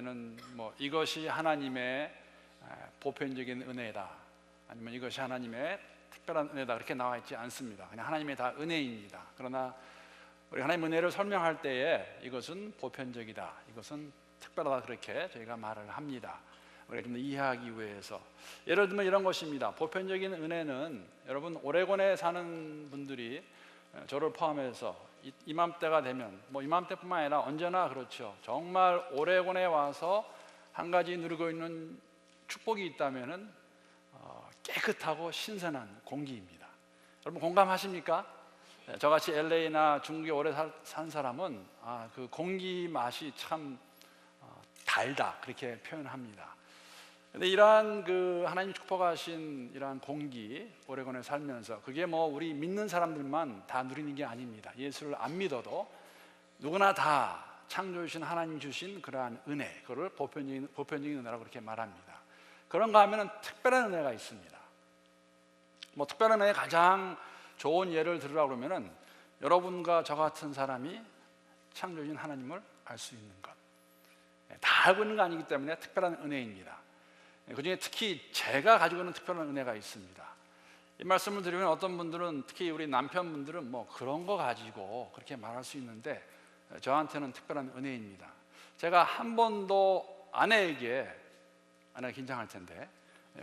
아니면은 뭐 이것이 하나님의 보편적인 은혜다, 아니면 이것이 하나님의 특별한 은혜다, 그렇게 나와 있지 않습니다. 그냥 하나님의 다 은혜입니다. 그러나 우리 하나님 은혜를 설명할 때에 이것은 보편적이다, 이것은 특별하다, 그렇게 저희가 말을 합니다. 우리가 좀 더 이해하기 위해서. 예를 들면 이런 것입니다. 보편적인 은혜는, 여러분 오레곤에 사는 분들이 저를 포함해서 이맘때가 되면, 뭐 이맘때뿐만 아니라 언제나 그렇죠, 정말 오레곤에 와서 한 가지 누리고 있는 축복이 있다면은 깨끗하고 신선한 공기입니다. 여러분 공감하십니까? 저같이 LA나 중국에 오래 산 사람은 그 공기 맛이 참 달다, 그렇게 표현합니다. 근데 이러한 그 하나님 축복하신 이러한 공기, 오레곤에 살면서, 그게 뭐 우리 믿는 사람들만 다 누리는 게 아닙니다. 예수를 안 믿어도 누구나 다 창조주신 하나님 주신 그러한 은혜, 그걸 보편적인 은혜라고 그렇게 말합니다. 그런가 하면 특별한 은혜가 있습니다. 뭐 특별한 은혜의 가장 좋은 예를 들으라고 그러면은, 여러분과 저 같은 사람이 창조주신 하나님을 알 수 있는 것, 다 알고 있는 거 아니기 때문에 특별한 은혜입니다. 그 중에 특히 제가 가지고 있는 특별한 은혜가 있습니다. 이 말씀을 드리면 어떤 분들은, 특히 우리 남편분들은 뭐 그런 거 가지고 그렇게 말할 수 있는데, 저한테는 특별한 은혜입니다. 제가 한 번도 아내가 긴장할 텐데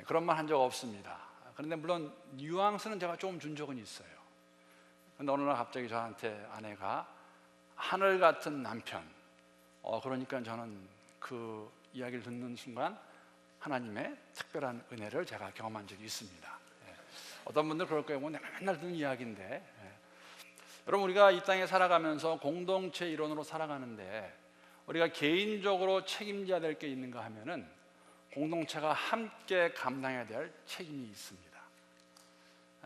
그런 말 한 적 없습니다. 그런데 물론 뉘앙스는 제가 조금 준 적은 있어요. 그런데 어느 날 갑자기 저한테 아내가 하늘 같은 남편, 그러니까 저는 그 이야기를 듣는 순간 하나님의 특별한 은혜를 제가 경험한 적이 있습니다. 어떤 분들 그럴 거예요. 뭐 내가 맨날 듣는 이야기인데. 여러분, 우리가 이 땅에 살아가면서 공동체 이론으로 살아가는데, 우리가 개인적으로 책임져야 될 게 있는가 하면은 공동체가 함께 감당해야 될 책임이 있습니다.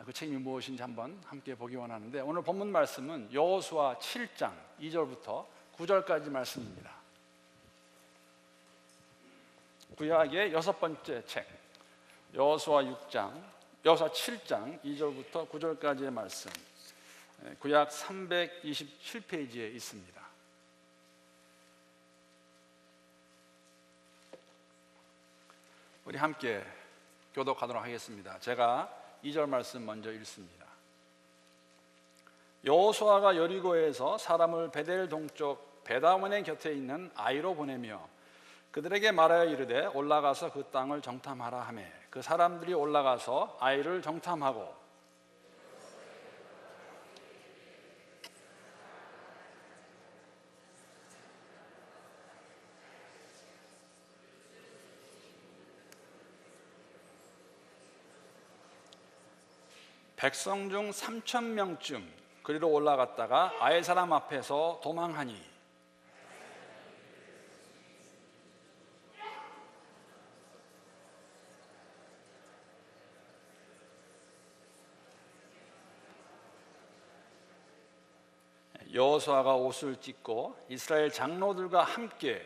그 책임이 무엇인지 한번 함께 보기 원하는데, 오늘 본문 말씀은 여호수아 7장 2절부터 9절까지 말씀입니다. 구약의 6번째 책, 여호수아 7장 2절부터 9절까지의 말씀, 구약 327페이지에 있습니다. 우리 함께 교독하도록 하겠습니다. 제가 2절 말씀 먼저 읽습니다. 여호수아가 여리고에서 사람을 베델 동쪽 베다원의 곁에 있는 아이로 보내며 그들에게 말하여 이르되 올라가서 그 땅을 정탐하라 하매, 그 사람들이 올라가서 아이를 정탐하고 백성 중 3,000명쯤 그리로 올라갔다가 아이 사람 앞에서 도망하니, 여호수아가 옷을 찢고 이스라엘 장로들과 함께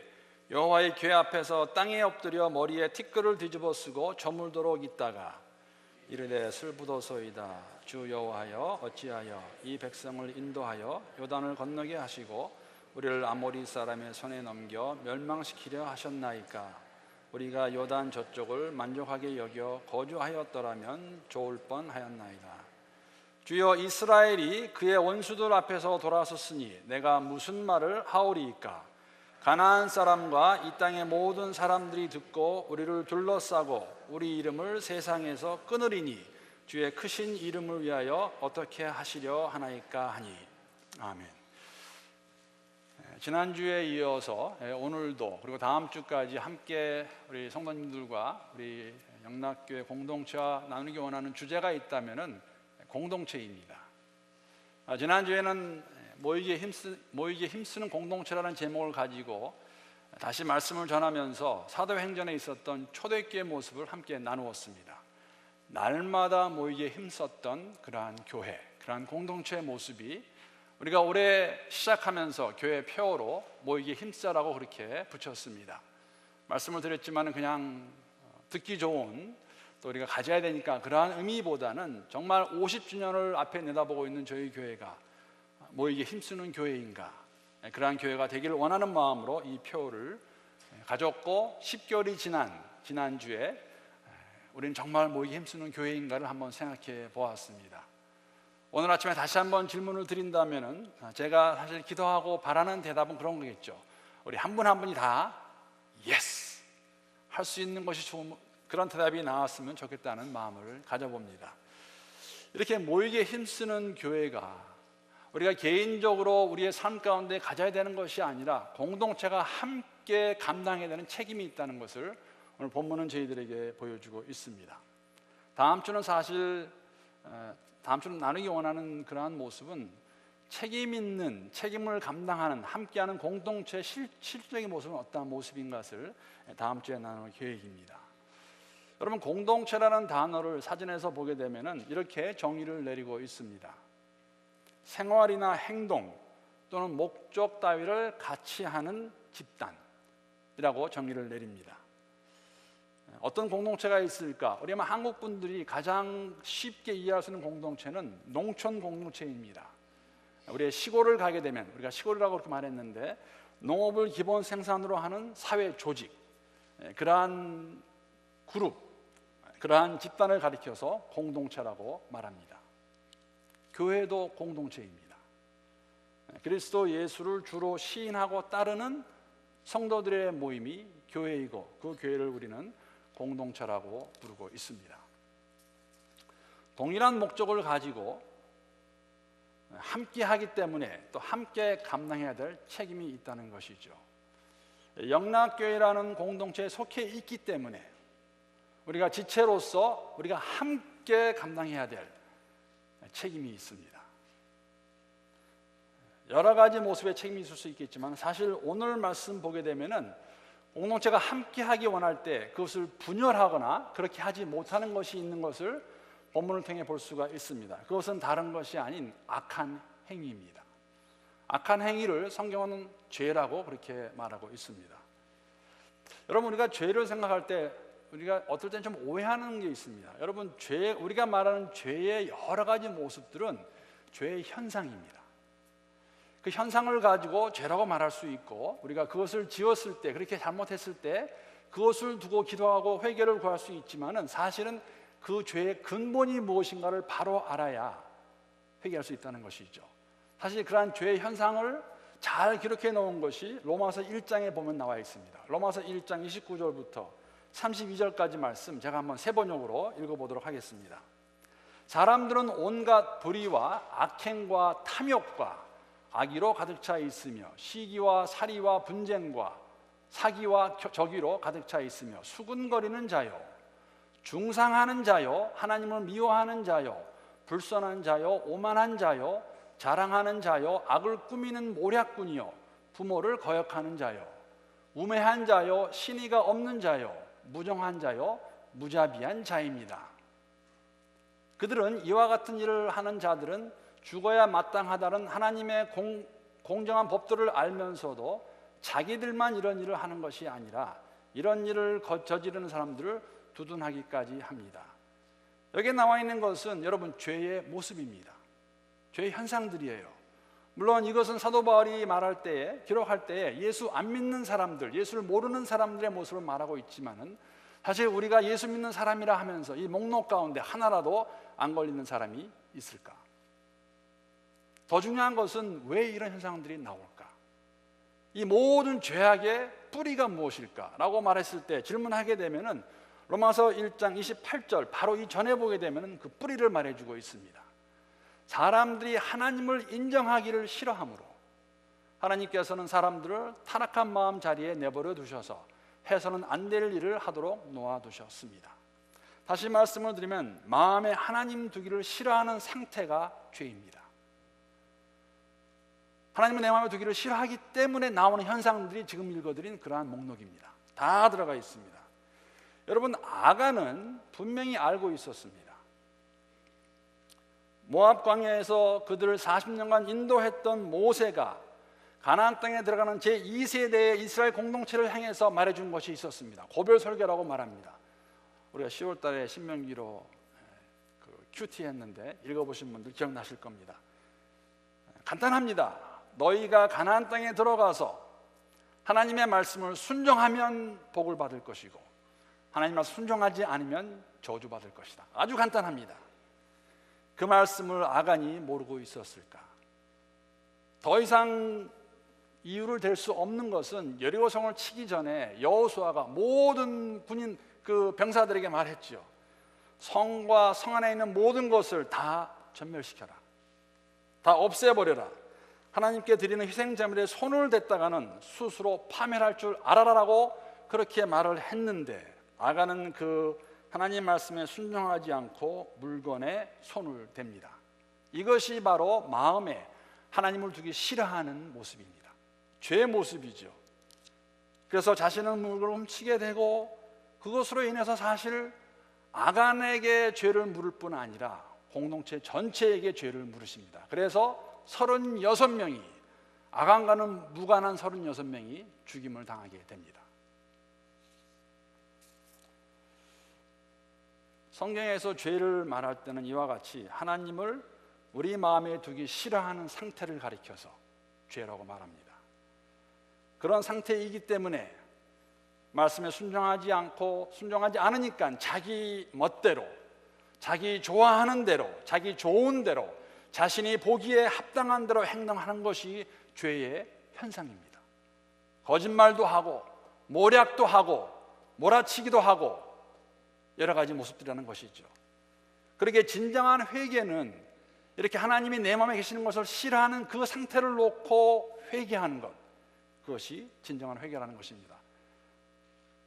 여호와의 궤 앞에서 땅에 엎드려 머리에 티끌을 뒤집어 쓰고 저물도록 있다가 이르되 슬프도소이다. 주 여호와여, 어찌하여 이 백성을 인도하여 요단을 건너게 하시고 우리를 아모리 사람의 손에 넘겨 멸망시키려 하셨나이까. 우리가 요단 저쪽을 만족하게 여겨 거주하였더라면 좋을 뻔하였나이다. 주여, 이스라엘이 그의 원수들 앞에서 돌아섰으니 내가 무슨 말을 하오리이까. 가나안 사람과 이 땅의 모든 사람들이 듣고 우리를 둘러싸고 우리 이름을 세상에서 끊으리니 주의 크신 이름을 위하여 어떻게 하시려 하나이까 하니. 아멘. 지난주에 이어서 오늘도 그리고 다음 주까지 함께 우리 성도님들과 우리 영락교회 공동체와 나누기 원하는 주제가 있다면은 공동체입니다. 지난주에는 모이기에 힘쓰는 공동체라는 제목을 가지고 다시 말씀을 전하면서 사도행전에 있었던 초대교회의 모습을 함께 나누었습니다. 날마다 모이기에 힘썼던 그러한 교회, 그러한 공동체의 모습이 우리가 올해 시작하면서 교회 표어로 모이기에 힘써라고 그렇게 붙였습니다. 말씀을 드렸지만 그냥 듣기 좋은, 또 우리가 가져야 되니까 그러한 의미보다는 정말 50주년을 앞에 내다보고 있는 저희 교회가 모이기에 힘쓰는 교회인가, 그러한 교회가 되기를 원하는 마음으로 이 표를 가졌고 10개월이 지난주에 우리는 정말 모이기 힘쓰는 교회인가를 한번 생각해 보았습니다. 오늘 아침에 다시 한번 질문을 드린다면 제가 사실 기도하고 바라는 대답은 그런 거겠죠. 우리 한 분 한 분이 다 예스 할 수 있는 것이 좋은 그런 대답이 나왔으면 좋겠다는 마음을 가져봅니다. 이렇게 모이기에 힘쓰는 교회가 우리가 개인적으로 우리의 삶 가운데 가져야 되는 것이 아니라 공동체가 함께 감당해야 되는 책임이 있다는 것을 오늘 본문은 저희들에게 보여주고 있습니다. 다음 주는 나누기 원하는 그러한 모습은 책임을 감당하는 함께하는 공동체의 실질적인 모습은 어떠한 모습인 것을 다음 주에 나눌 계획입니다. 여러분, 공동체라는 단어를 사전에서 보게 되면 이렇게 정의를 내리고 있습니다. 생활이나 행동 또는 목적 따위를 같이 하는 집단이라고 정의를 내립니다. 어떤 공동체가 있을까? 우리 아마 한국 분들이 가장 쉽게 이해할 수 있는 공동체는 농촌 공동체입니다. 우리의 시골을 가게 되면, 우리가 시골이라고 그렇게 말했는데 농업을 기본 생산으로 하는 사회 조직, 그러한 그룹, 그러한 집단을 가리켜서 공동체라고 말합니다. 교회도 공동체입니다. 그리스도 예수를 주로 시인하고 따르는 성도들의 모임이 교회이고 그 교회를 우리는 공동체라고 부르고 있습니다. 동일한 목적을 가지고 함께 하기 때문에 또 함께 감당해야 될 책임이 있다는 것이죠. 영락교회라는 공동체에 속해 있기 때문에 우리가 지체로서 우리가 함께 감당해야 될 책임이 있습니다. 여러 가지 모습의 책임이 있을 수 있겠지만 사실 오늘 말씀 보게 되면은 공동체가 함께 하기 원할 때 그것을 분열하거나 그렇게 하지 못하는 것이 있는 것을 본문을 통해 볼 수가 있습니다. 그것은 다른 것이 아닌 악한 행위입니다. 악한 행위를 성경은 죄라고 그렇게 말하고 있습니다. 여러분, 우리가 죄를 생각할 때 우리가 어떨 때는 좀 오해하는 게 있습니다. 여러분, 우리가 말하는 죄의 여러 가지 모습들은 죄의 현상입니다. 그 현상을 가지고 죄라고 말할 수 있고 우리가 그것을 지었을 때, 그렇게 잘못했을 때 그것을 두고 기도하고 회개를 구할 수 있지만은 사실은 그 죄의 근본이 무엇인가를 바로 알아야 회개할 수 있다는 것이죠. 사실 그러한 죄의 현상을 잘 기록해 놓은 것이 로마서 1장에 보면 나와 있습니다. 로마서 1장 29절부터 32절까지 말씀 제가 한번 세 번역으로 읽어보도록 하겠습니다. 사람들은 온갖 불의와 악행과 탐욕과 악의로 가득 차 있으며 시기와 살이와 분쟁과 사기와 적의로 가득 차 있으며 수군거리는 자요, 중상하는 자요, 하나님을 미워하는 자요, 불선한 자요, 오만한 자요, 자랑하는 자요, 악을 꾸미는 모략꾼이요, 부모를 거역하는 자요, 우매한 자요, 신의가 없는 자요, 무정한 자요, 무자비한 자입니다. 그들은 이와 같은 일을 하는 자들은 죽어야 마땅하다는 하나님의 공정한 법도를 알면서도 자기들만 이런 일을 하는 것이 아니라 이런 일을 저지르는 사람들을 두둔하기까지 합니다. 여기에 나와 있는 것은 여러분 죄의 모습입니다. 죄의 현상들이에요. 물론 이것은 사도 바울이 말할 때에, 기록할 때에 예수 안 믿는 사람들, 예수를 모르는 사람들의 모습을 말하고 있지만은 사실 우리가 예수 믿는 사람이라 하면서 이 목록 가운데 하나라도 안 걸리는 사람이 있을까? 더 중요한 것은 왜 이런 현상들이 나올까? 이 모든 죄악의 뿌리가 무엇일까? 라고 말했을 때 질문하게 되면은 로마서 1장 28절 바로 이 전에 보게 되면은 그 뿌리를 말해주고 있습니다. 사람들이 하나님을 인정하기를 싫어하므로 하나님께서는 사람들을 타락한 마음 자리에 내버려 두셔서 해서는 안 될 일을 하도록 놓아두셨습니다. 다시 말씀을 드리면 마음에 하나님 두기를 싫어하는 상태가 죄입니다. 하나님은 내 마음에 두기를 싫어하기 때문에 나오는 현상들이 지금 읽어드린 그러한 목록입니다. 다 들어가 있습니다. 여러분, 아간은 분명히 알고 있었습니다. 모압 광야에서 그들을 40년간 인도했던 모세가 가나안 땅에 들어가는 제2세대의 이스라엘 공동체를 향해서 말해준 것이 있었습니다. 고별 설교라고 말합니다. 우리가 10월 달에 신명기로 큐티 했는데 읽어보신 분들 기억나실 겁니다. 간단합니다. 너희가 가나안 땅에 들어가서 하나님의 말씀을 순종하면 복을 받을 것이고 하나님 말씀 순종하지 않으면 저주받을 것이다. 아주 간단합니다. 그 말씀을 아간이 모르고 있었을까? 더 이상 이유를 댈 수 없는 것은 여리고성을 치기 전에 여호수아가 모든 군인 그 병사들에게 말했죠. 성과 성 안에 있는 모든 것을 다 전멸시켜라. 다 없애버려라. 하나님께 드리는 희생제물에 손을 댔다가는 스스로 파멸할 줄 알아라라고 그렇게 말을 했는데 아간은 그 하나님 말씀에 순종하지 않고 물건에 손을 댑니다. 이것이 바로 마음에 하나님을 두기 싫어하는 모습입니다. 죄의 모습이죠. 그래서 자신은 물건을 훔치게 되고 그것으로 인해서 사실 아간에게 죄를 물을 뿐 아니라 공동체 전체에게 죄를 물으십니다. 그래서 36명이 아간과는 무관한 36명이 죽임을 당하게 됩니다. 성경에서 죄를 말할 때는 이와 같이 하나님을 우리 마음에 두기 싫어하는 상태를 가리켜서 죄라고 말합니다. 그런 상태이기 때문에 말씀에 순종하지 않으니까 자기 멋대로, 자기 좋아하는 대로, 자기 좋은 대로, 자신이 보기에 합당한 대로 행동하는 것이 죄의 현상입니다. 거짓말도 하고 모략도 하고 몰아치기도 하고 여러 가지 모습들이라는 것이죠. 그렇게 진정한 회개는 이렇게 하나님이 내 마음에 계시는 것을 싫어하는 그 상태를 놓고 회개하는 것, 그것이 진정한 회개라는 것입니다.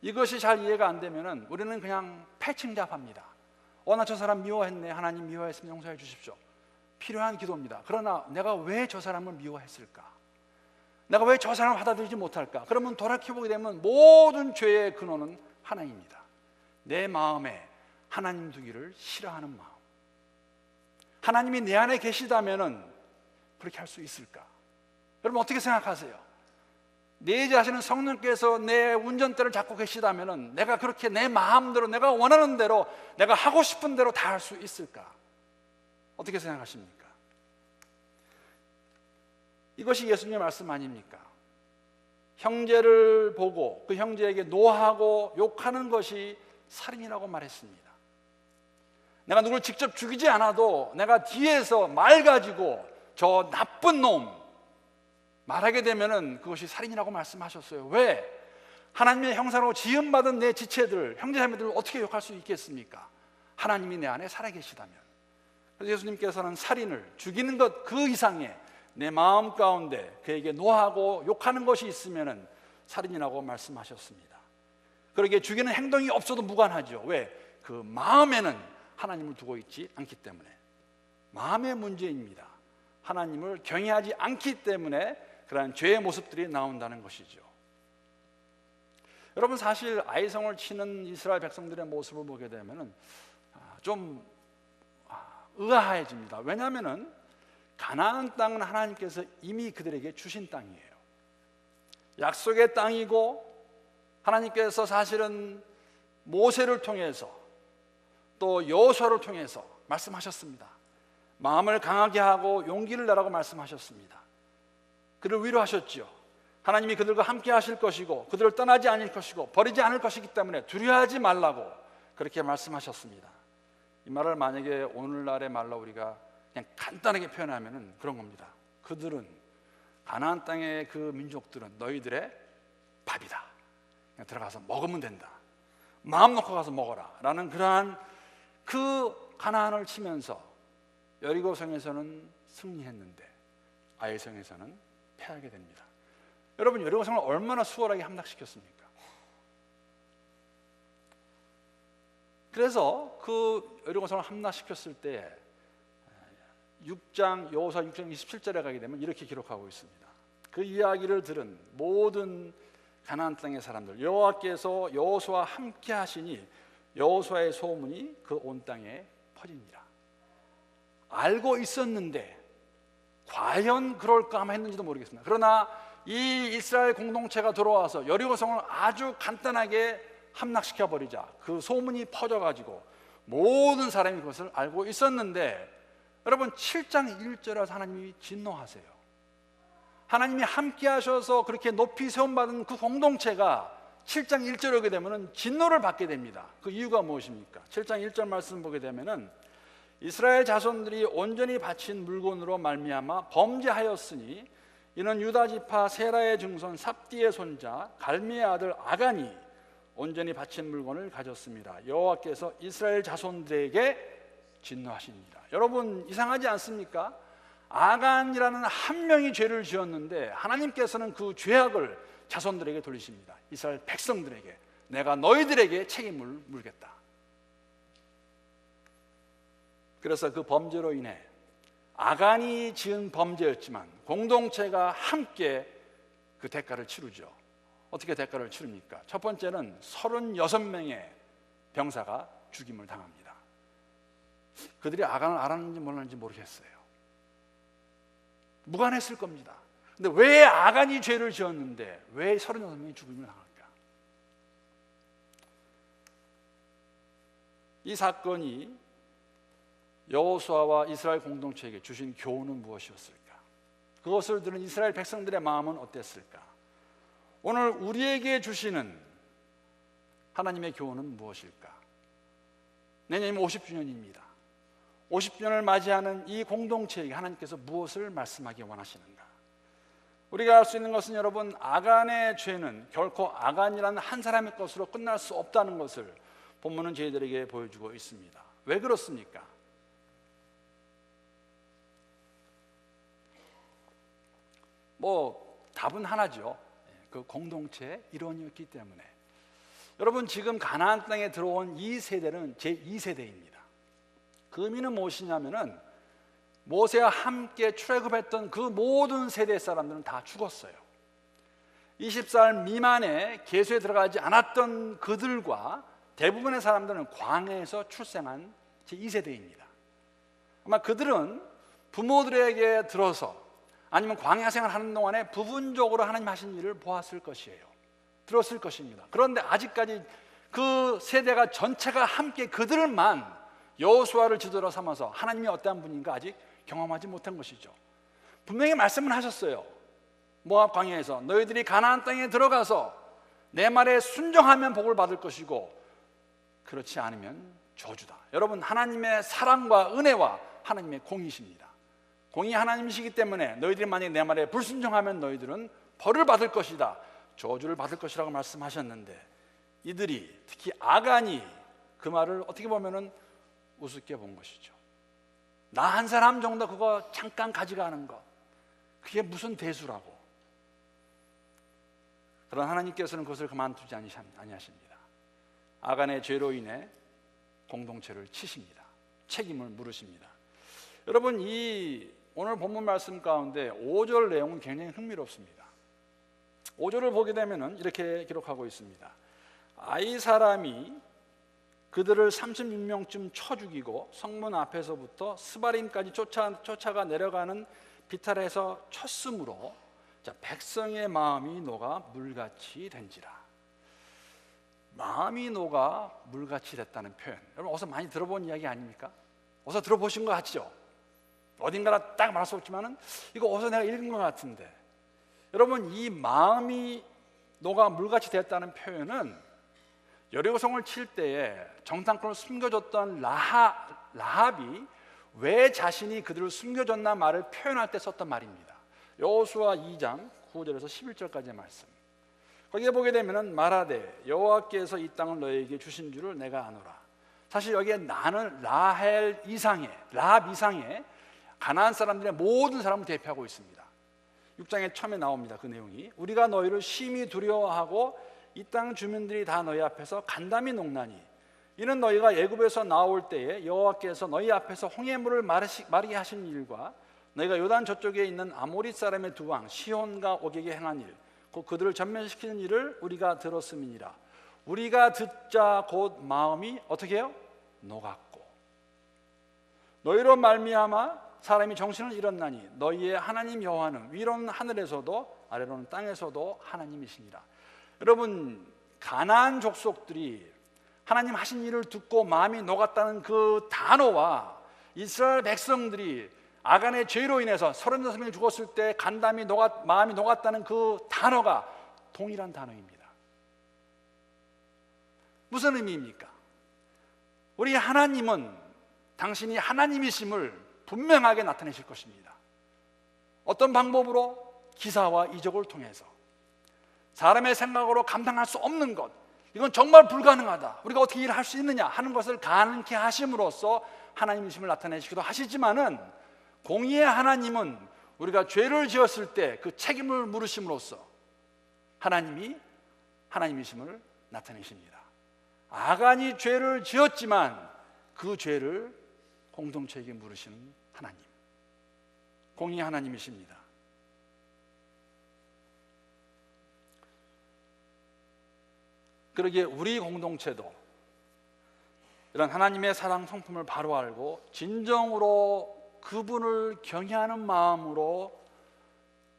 이것이 잘 이해가 안 되면 우리는 그냥 패칭 잡합니다. 나 저 사람 미워했네. 하나님 미워했으면 용서해 주십시오. 필요한 기도입니다. 그러나 내가 왜 저 사람을 미워했을까? 내가 왜 저 사람을 받아들이지 못할까? 그러면 돌이켜보게 되면 모든 죄의 근원은 하나입니다. 내 마음에 하나님 두기를 싫어하는 마음. 하나님이 내 안에 계시다면 그렇게 할 수 있을까? 여러분 어떻게 생각하세요? 내 자신은 성령께서 내 운전대를 잡고 계시다면 내가 그렇게 내 마음대로 내가 원하는 대로 내가 하고 싶은 대로 다 할 수 있을까? 어떻게 생각하십니까? 이것이 예수님의 말씀 아닙니까? 형제를 보고 그 형제에게 노하고 욕하는 것이 살인이라고 말했습니다. 내가 누굴 직접 죽이지 않아도 내가 뒤에서 말 가지고 저 나쁜 놈 말하게 되면은 그것이 살인이라고 말씀하셨어요. 왜? 하나님의 형상으로 지음받은 내 지체들, 형제자매들을 어떻게 욕할 수 있겠습니까? 하나님이 내 안에 살아계시다면. 그래서 예수님께서는 살인을 죽이는 것 그 이상의 내 마음 가운데 그에게 노하고 욕하는 것이 있으면은 살인이라고 말씀하셨습니다. 그러기에 죽이는 행동이 없어도 무관하죠. 왜? 그 마음에는 하나님을 두고 있지 않기 때문에. 마음의 문제입니다. 하나님을 경외하지 않기 때문에 그러한 죄의 모습들이 나온다는 것이죠. 여러분 사실 아이성을 치는 이스라엘 백성들의 모습을 보게 되면 좀 의아해집니다. 왜냐하면 가나안 땅은 하나님께서 이미 그들에게 주신 땅이에요. 약속의 땅이고 하나님께서 사실은 모세를 통해서 또 여호수아를 통해서 말씀하셨습니다. 마음을 강하게 하고 용기를 내라고 말씀하셨습니다. 그를 위로하셨죠. 하나님이 그들과 함께 하실 것이고 그들을 떠나지 않을 것이고 버리지 않을 것이기 때문에 두려워하지 말라고 그렇게 말씀하셨습니다. 이 말을 만약에 오늘날의 말로 우리가 그냥 간단하게 표현하면 그런 겁니다. 그들은 가나안 땅의 그 민족들은 너희들의 밥이다. 그냥 들어가서 먹으면 된다. 마음 놓고 가서 먹어라 라는 그러한 그 가나안을 치면서 여리고성에서는 승리했는데 아이성에서는 패하게 됩니다. 여러분 여리고성을 얼마나 수월하게 함락시켰습니까? 그래서 그 여리고성을 함락시켰을 때 6장 여호수아 6장 27절에 가게 되면 이렇게 기록하고 있습니다. 그 이야기를 들은 모든 가나안 땅의 사람들 여호와께서 여호수아와 함께 하시니 여호수아의 소문이 그 온 땅에 퍼지니라. 알고 있었는데 과연 그럴까 아마 했는지도 모르겠습니다. 그러나 이 이스라엘 공동체가 들어와서 여리고성을 아주 간단하게 함락시켜버리자 그 소문이 퍼져가지고 모든 사람이 그것을 알고 있었는데 여러분 7장 1절에서 하나님이 진노하세요. 하나님이 함께 하셔서 그렇게 높이 세움받은 그 공동체가 7장 1절에 오게 되면 진노를 받게 됩니다. 그 이유가 무엇입니까? 7장 1절 말씀 보게 되면 이스라엘 자손들이 온전히 바친 물건으로 말미암아 범죄하였으니 이는 유다 지파 세라의 증손 삽디의 손자 갈미의 아들 아간이 온전히 바친 물건을 가졌습니다. 여호와께서 이스라엘 자손들에게 진노하십니다. 여러분, 이상하지 않습니까? 아간이라는 한 명이 죄를 지었는데 하나님께서는 그 죄악을 자손들에게 돌리십니다. 이스라엘 백성들에게, 내가 너희들에게 책임을 물겠다. 그래서 그 범죄로 인해 아간이 지은 범죄였지만 공동체가 함께 그 대가를 치르죠. 어떻게 대가를 치릅니까? 첫 번째는 36명의 병사가 죽임을 당합니다. 그들이 아간을 알았는지 몰랐는지 모르겠어요. 무관했을 겁니다. 근데 왜 아간이 죄를 지었는데 왜 36명이 죽임을 당할까? 이 사건이 여호수아와 이스라엘 공동체에게 주신 교훈은 무엇이었을까? 그것을 들은 이스라엘 백성들의 마음은 어땠을까? 오늘 우리에게 주시는 하나님의 교훈은 무엇일까? 내년이면 50주년입니다. 50주년을 맞이하는 이 공동체에게 하나님께서 무엇을 말씀하기 원하시는가? 우리가 알 수 있는 것은 여러분, 아간의 죄는 결코 아간이라는 한 사람의 것으로 끝날 수 없다는 것을 본문은 저희들에게 보여주고 있습니다. 왜 그렇습니까? 답은 하나죠. 그 공동체의 일원이었기 때문에. 여러분, 지금 가나안 땅에 들어온 이 세대는 제2세대입니다. 그 의미는 무엇이냐면은 모세와 함께 출애굽했던 그 모든 세대 사람들은 다 죽었어요. 20살 미만의 계수에 들어가지 않았던 그들과 대부분의 사람들은 광야에서 출생한 제2세대입니다. 아마 그들은 부모들에게 들어서 아니면 광야 생활하는 동안에 부분적으로 하나님 하신 일을 보았을 것이에요. 들었을 것입니다. 그런데 아직까지 그 세대가 전체가 함께 그들만 여호수아를 지도로 삼아서 하나님이 어떠한 분인가 아직 경험하지 못한 것이죠. 분명히 말씀을 하셨어요. 모압 광야에서 너희들이 가나안 땅에 들어가서 내 말에 순종하면 복을 받을 것이고 그렇지 않으면 저주다. 여러분, 하나님의 사랑과 은혜와 하나님의 공의십니다. 공의 하나님이시기 때문에 너희들이 만약에 내 말에 불순종하면 너희들은 벌을 받을 것이다, 저주를 받을 것이라고 말씀하셨는데 이들이, 특히 아간이 그 말을 어떻게 보면은 우습게 본 것이죠. 나 한 사람 정도 그거 잠깐 가져가는 것, 그게 무슨 대수라고. 그러나 하나님께서는 그것을 그만두지 아니하십니다. 아간의 죄로 인해 공동체를 치십니다. 책임을 물으십니다. 여러분, 이 오늘 본문 말씀 가운데 5절 내용은 굉장히 흥미롭습니다. 5절을 보게 되면 이렇게 기록하고 있습니다. 아이 사람이 그들을 36명쯤 쳐 죽이고 성문 앞에서부터 스바림까지 쫓아가 내려가는 비탈에서 쳤으므로 백성의 마음이 녹아 물같이 된지라. 마음이 녹아 물같이 됐다는 표현, 여러분 어디서 많이 들어본 이야기 아닙니까? 어디서 들어보신 것 같죠? 어딘가라 딱 말할 수 없지만은 이거 어디서 내가 읽은 것 같은데, 여러분 이 마음이 녹아 물같이 됐다는 표현은 여리고성을 칠 때에 정탐꾼을 숨겨줬던 라합이 왜 자신이 그들을 숨겨줬나 말을 표현할 때 썼던 말입니다. 여호수아 2장 9절에서 11절까지의 말씀, 거기에 보게 되면 말하되 여호와께서 이 땅을 너에게 주신 줄을 내가 아노라. 사실 여기에 나는 라합 이상의 가나안 사람들의 모든 사람을 대표하고 있습니다. 6장에 처음에 나옵니다. 그 내용이 우리가 너희를 심히 두려워하고 이 땅 주민들이 다 너희 앞에서 간담이 녹나니 이는 너희가 애굽에서 나올 때에 여호와께서 너희 앞에서 홍해물을 마르게 하신 일과 너희가 요단 저쪽에 있는 아모리 사람의 두 왕 시혼과 오게게 행한 일, 곧 그들을 전멸시키는 일을 우리가 들었음이니라. 우리가 듣자 곧 마음이 어떻게 해요? 녹았고 너희로 말미암아 사람이 정신을 잃었나니 너희의 하나님 여호와는 위로는 하늘에서도 아래로는 땅에서도 하나님이시니라. 여러분, 가나안 족속들이 하나님 하신 일을 듣고 마음이 녹았다는 그 단어와 이스라엘 백성들이 아간의 죄로 인해서 36명이 죽었을 때 마음이 녹았다는 그 단어가 동일한 단어입니다. 무슨 의미입니까? 우리 하나님은 당신이 하나님이심을 분명하게 나타내실 것입니다. 어떤 방법으로? 기사와 이적을 통해서. 사람의 생각으로 감당할 수 없는 것, 이건 정말 불가능하다, 우리가 어떻게 일을 할 수 있느냐 하는 것을 가능케 하심으로써 하나님이심을 나타내시기도 하시지만은, 공의의 하나님은 우리가 죄를 지었을 때 그 책임을 물으심으로써 하나님이 하나님이심을 나타내십니다. 아간이 죄를 지었지만 그 죄를 공동체에게 물으시는 하나님, 공의의 하나님이십니다. 그러기에 우리 공동체도 이런 하나님의 사랑 성품을 바로 알고 진정으로 그분을 경외하는 마음으로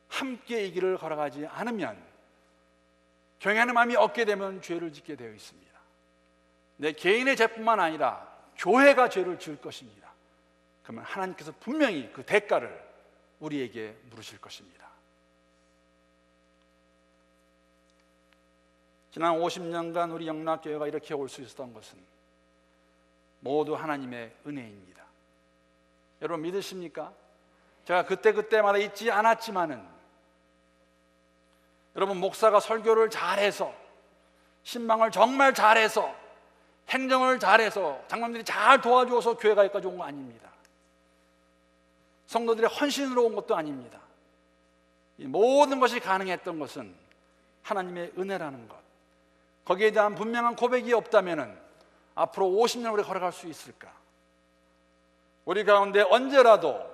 함께 이 길을 걸어가지 않으면, 경외하는 마음이 없게 되면 죄를 짓게 되어 있습니다. 내 개인의 죄뿐만 아니라 교회가 죄를 지을 것입니다. 그러면 하나님께서 분명히 그 대가를 우리에게 물으실 것입니다. 지난 50년간 우리 영락교회가 이렇게 올 수 있었던 것은 모두 하나님의 은혜입니다. 여러분 믿으십니까? 제가 그때마다 잊지 않았지만은, 여러분 목사가 설교를 잘해서, 신방을 정말 잘해서, 행정을 잘해서, 장로님들이 잘 도와주어서 교회가 여기까지 온 거 아닙니다. 성도들의 헌신으로 온 것도 아닙니다. 이 모든 것이 가능했던 것은 하나님의 은혜라는 것, 거기에 대한 분명한 고백이 없다면 앞으로 50년 우리 걸어갈 수 있을까? 우리 가운데 언제라도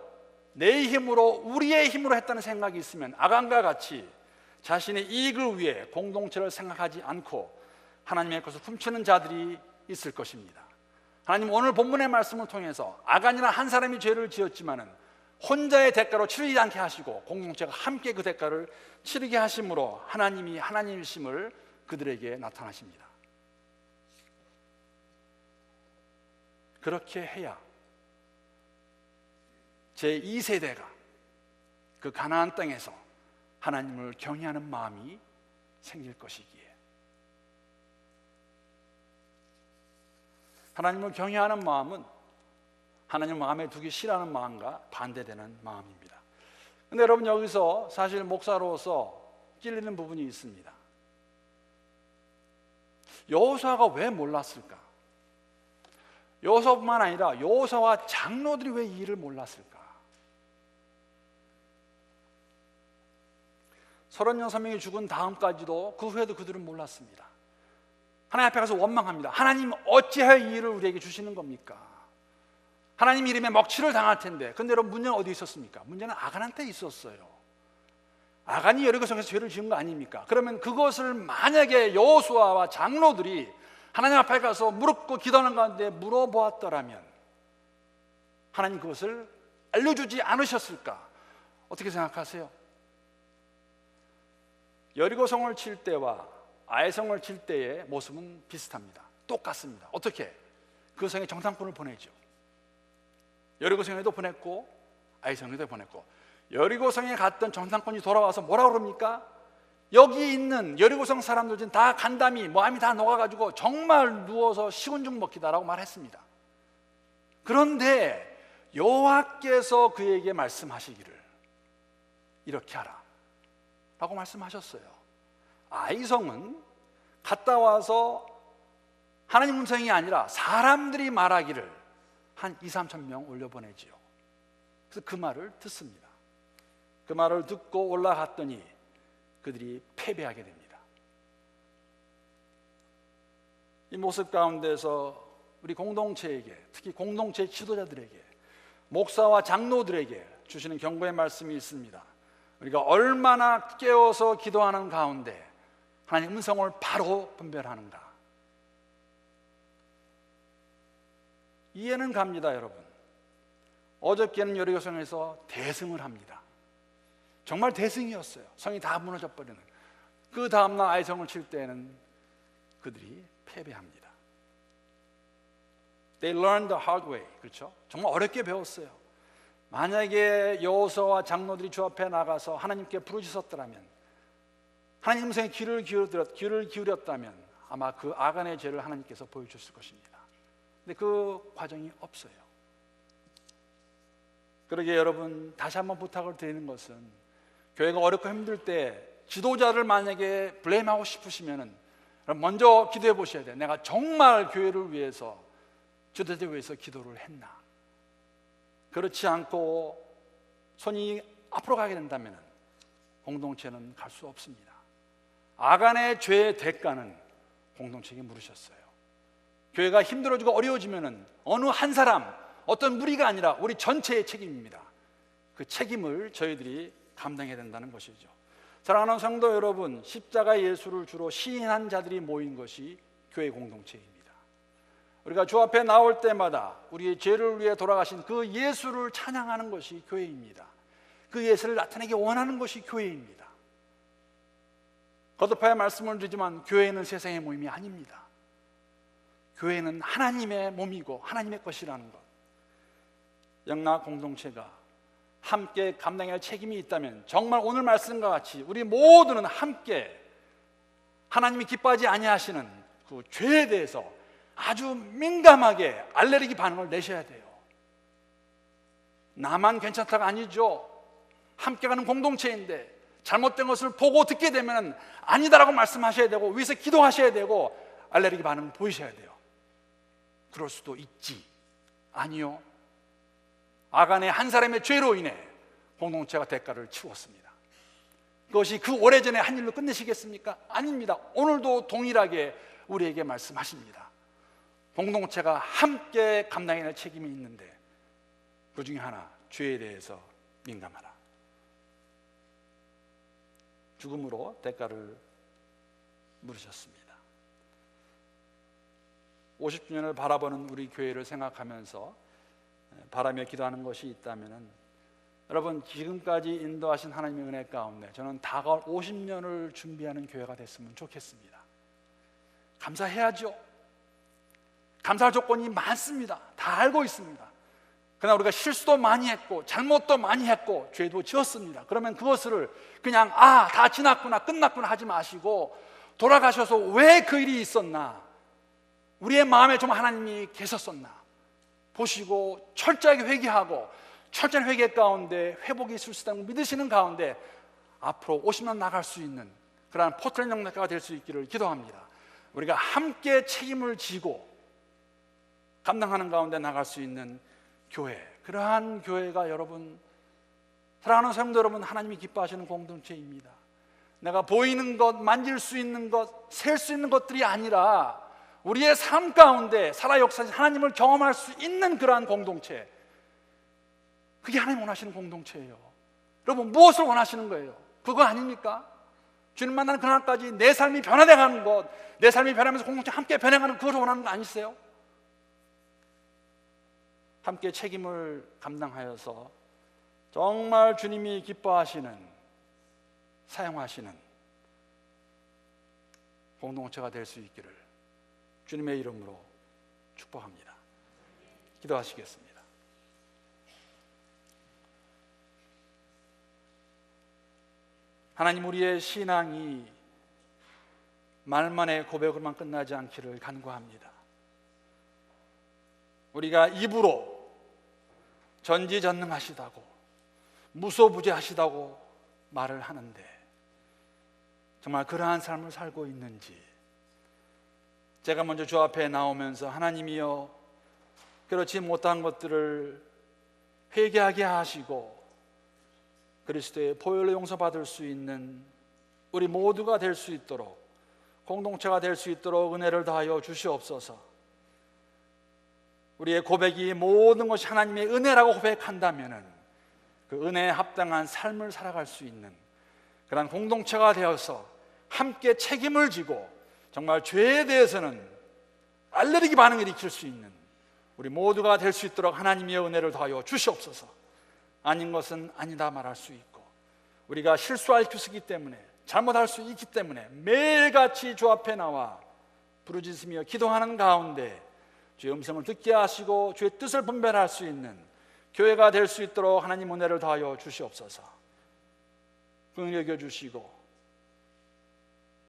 내 힘으로, 우리의 힘으로 했다는 생각이 있으면 아간과 같이 자신의 이익을 위해 공동체를 생각하지 않고 하나님의 것을 훔치는 자들이 있을 것입니다. 하나님 오늘 본문의 말씀을 통해서 아간이나 한 사람이 죄를 지었지만은 혼자의 대가로 치르지 않게 하시고 공동체가 함께 그 대가를 치르게 하심으로 하나님이 하나님이심을 그들에게 나타나십니다. 그렇게 해야 제2세대가 그 가나안 땅에서 하나님을 경외하는 마음이 생길 것이기에, 하나님을 경외하는 마음은 하나님 마음에 두기 싫어하는 마음과 반대되는 마음입니다. 그런데 여러분 여기서 사실 목사로서 찔리는 부분이 있습니다. 여호수아가 왜 몰랐을까? 여호수아뿐만 아니라 여호수아와 장로들이 왜 이 일을 몰랐을까? 36명이 죽은 다음까지도, 그 후에도 그들은 몰랐습니다. 하나님 앞에 가서 원망합니다. 하나님 어찌하여 이 일을 우리에게 주시는 겁니까? 하나님 이름에 먹칠을 당할 텐데. 그런데 여러분 문제는 어디 있었습니까? 문제는 아간한테 있었어요. 아간이 여리고성에서 죄를 지은 거 아닙니까? 그러면 그것을 만약에 여호수아와 장로들이 하나님 앞에 가서 무릎 꿇고 기도하는 가운데 물어보았더라면 하나님 그것을 알려주지 않으셨을까? 어떻게 생각하세요? 여리고성을 칠 때와 아이성을 칠 때의 모습은 비슷합니다. 똑같습니다. 어떻게? 그 성에 정탐꾼을 보내죠. 여리고성에도 보냈고 아이성에도 보냈고, 여리고성에 갔던 정탐꾼이 돌아와서 뭐라고 그럽니까? 여기 있는 여리고성 사람들 다 간담이 마음이 다 녹아가지고 정말 누워서 식은 죽 먹기다라고 말했습니다. 그런데 여호와께서 그에게 말씀하시기를 이렇게 하라 라고 말씀하셨어요. 아이성은 갔다 와서 하나님 음성이 아니라 사람들이 말하기를 한 2-3천 명 올려보내지요. 그래서 그 말을 듣습니다. 그 말을 듣고 올라갔더니 그들이 패배하게 됩니다. 이 모습 가운데서 우리 공동체에게, 특히 공동체 지도자들에게, 목사와 장로들에게 주시는 경고의 말씀이 있습니다. 우리가 얼마나 깨어서 기도하는 가운데 하나님 음성을 바로 분별하는가. 이해는 갑니다. 여러분, 어저께는 여리고성에서 대승을 합니다. 정말 대승이었어요. 성이 다 무너져 버리는. 그 다음날 아이성을 칠 때는 그들이 패배합니다. They learned the hard way. 그렇죠? 정말 어렵게 배웠어요. 만약에 여호수아와 장로들이 주 앞에 나가서 하나님께 부르짖었더라면, 하나님 음성에 귀를 기울였다면 아마 그 아간의 죄를 하나님께서 보여주셨을 것입니다. 근데 그 과정이 없어요. 그러게 여러분, 다시 한번 부탁을 드리는 것은, 교회가 어렵고 힘들 때 지도자를 만약에 블레임하고 싶으시면 먼저 기도해 보셔야 돼요. 내가 정말 교회를 위해서, 지도자를 위해서 기도를 했나? 그렇지 않고 손이 앞으로 가게 된다면 공동체는 갈 수 없습니다. 아간의 죄의 대가는 공동체에게 물으셨어요. 교회가 힘들어지고 어려워지면 어느 한 사람, 어떤 무리가 아니라 우리 전체의 책임입니다. 그 책임을 저희들이 감당해야 된다는 것이죠. 사랑하는 성도 여러분, 십자가 예수를 주로 시인한 자들이 모인 것이 교회 공동체입니다. 우리가 주 앞에 나올 때마다 우리의 죄를 위해 돌아가신 그 예수를 찬양하는 것이 교회입니다. 그 예수를 나타내기 원하는 것이 교회입니다. 거듭하여 말씀을 드리지만 교회는 세상의 모임이 아닙니다. 교회는 하나님의 몸이고 하나님의 것이라는 것. 영락 공동체가 함께 감당해야 할 책임이 있다면 정말 오늘 말씀과 같이 우리 모두는 함께 하나님이 기뻐하지 아니하시는 그 죄에 대해서 아주 민감하게 알레르기 반응을 내셔야 돼요. 나만 괜찮다가 아니죠. 함께 가는 공동체인데 잘못된 것을 보고 듣게 되면 아니다라고 말씀하셔야 되고, 위에서 기도하셔야 되고, 알레르기 반응 보이셔야 돼요. 그럴 수도 있지. 아니요. 아간의 한 사람의 죄로 인해 공동체가 대가를 치렀습니다. 그것이 그 오래전에 한 일로 끝내시겠습니까? 아닙니다. 오늘도 동일하게 우리에게 말씀하십니다. 공동체가 함께 감당해야 할 책임이 있는데 그 중에 하나, 죄에 대해서 민감하라. 죽음으로 대가를 물으셨습니다. 50주년을 바라보는 우리 교회를 생각하면서 바라며 기도하는 것이 있다면, 여러분, 지금까지 인도하신 하나님의 은혜 가운데 저는 다가올 50년을 준비하는 교회가 됐으면 좋겠습니다. 감사해야죠. 감사할 조건이 많습니다. 다 알고 있습니다. 그러나 우리가 실수도 많이 했고 잘못도 많이 했고 죄도 지었습니다. 그러면 그것을 그냥 다 지났구나, 끝났구나 하지 마시고 돌아가셔서 왜 그 일이 있었나, 우리의 마음에 좀 하나님이 계셨었나 보시고 철저하게 회개하고, 철저한 회개 가운데 회복이 있을 수 있다는 믿으시는 가운데 앞으로 50년 나갈 수 있는 그러한 포트레인 영락가가 될 수 있기를 기도합니다. 우리가 함께 책임을 지고 감당하는 가운데 나갈 수 있는 교회, 그러한 교회가 여러분, 사랑하는 성도 여러분, 하나님이 기뻐하시는 공동체입니다. 내가 보이는 것, 만질 수 있는 것, 셀 수 있는 것들이 아니라 우리의 삶 가운데 살아 역사하신 하나님을 경험할 수 있는 그러한 공동체, 그게 하나님 원하시는 공동체예요. 여러분, 무엇을 원하시는 거예요? 그거 아닙니까? 주님 만나는 그날까지 내 삶이 변화되어가는 것, 내 삶이 변하면서 공동체 함께 변해가는 그걸 원하는 거 아니세요? 함께 책임을 감당하여서 정말 주님이 기뻐하시는, 사용하시는 공동체가 될 수 있기를 주님의 이름으로 축복합니다. 기도하시겠습니다. 하나님, 우리의 신앙이 말만의 고백으로만 끝나지 않기를 간구합니다. 우리가 입으로 전지전능하시다고, 무소부재하시다고 말을 하는데 정말 그러한 삶을 살고 있는지, 제가 먼저 주 앞에 나오면서 하나님이여, 그렇지 못한 것들을 회개하게 하시고 그리스도의 보혈로 용서받을 수 있는 우리 모두가 될 수 있도록, 공동체가 될 수 있도록 은혜를 다하여 주시옵소서. 우리의 고백이 모든 것이 하나님의 은혜라고 고백한다면 그 은혜에 합당한 삶을 살아갈 수 있는 그런 공동체가 되어서 함께 책임을 지고 정말 죄에 대해서는 알레르기 반응을 일으킬 수 있는 우리 모두가 될 수 있도록 하나님의 은혜를 더하여 주시옵소서. 아닌 것은 아니다 말할 수 있고, 우리가 실수할 수 있기 때문에, 잘못할 수 있기 때문에 매일같이 주 앞에 나와 부르짖으며 기도하는 가운데 주의 음성을 듣게 하시고 주의 뜻을 분별할 수 있는 교회가 될 수 있도록 하나님 은혜를 더하여 주시옵소서. 긍휼히 여겨 주시고